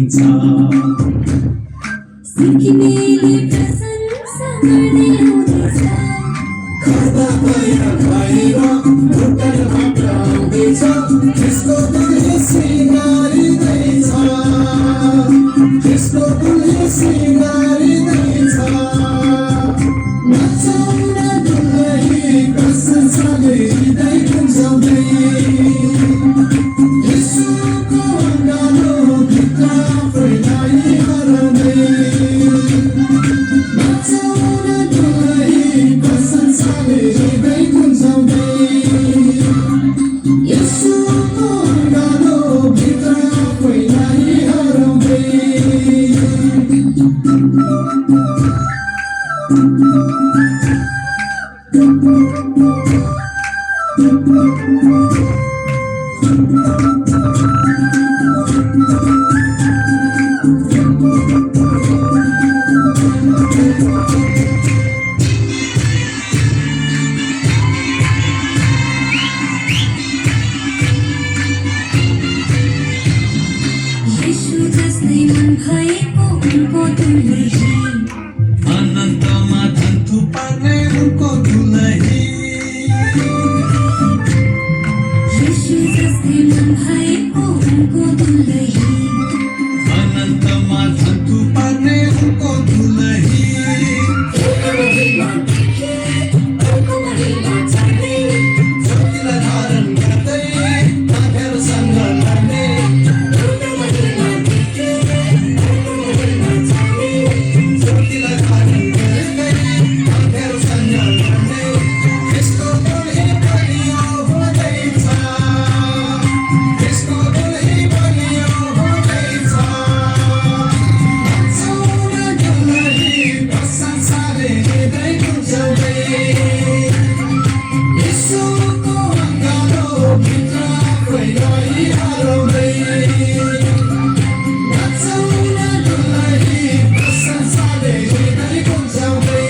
चिनिन्छ सिक्किमेली प्रशंसा गर्दै आउँदैछ खर्दा भएर भएर भुटनबाट आउँदैछ त्यसको दुलले सिँगारिँदैछ त्यसको दुलले सिँगारिँदैछ नचाउन दुलही प्रशंसाले हृदय गुन्जाउँदै यसुको अँगालो भित्र आफैलाई हराउँदै नचाउन दुलही प्रशंसाले हृदय गुन्जाउँदै यसुको अँगालो भित्र आफैलाई हराउँदै येशू जस्तै मन भएको उनको दुलही अनन्तमा धन थुपार्ने उनको दुलही येशू जस्तै मन भएको उनको दुलही अनन्तमा धन थुपार्ने उनको दुलही उनको महिमा देखे उनको महिमा जान्दै ज्योतिलाई धारण गर्दै आँखाहरूसँग लड्ने उनको महिमा देखे उनको महिमा जान्दै ज्योतिलाई धारण गर्दै आँखाहरूसँग लड्ने यसको दुलही बलियो हुँदैछ यसको दुलही बलियो हुँदैछ नचाउन दुलही प्रशंसाले हृदय गुन्जाउँदै यसुको अँगालो भित्र आफैलाई हराउँदै नचाउन दुलही प्रशंसाले हृदय गुन्जाउँदै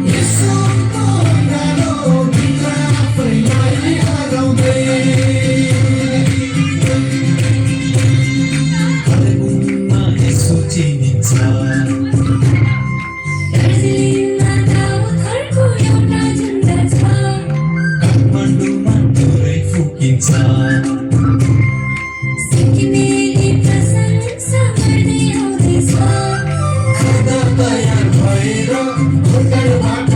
यसुको अँगालो भित्र आफैलाई हराउँदै कालेबुङमा यसो चिनिन्छ दार्जिलिङमा दाउदहरूको एउटा झन्डा छ काठमाडौँमा धुरै फुकिन्छ सिक्किमेली प्रशंसा गर्दै आउँदैछ खर्दा तयार भएर भुटनबाट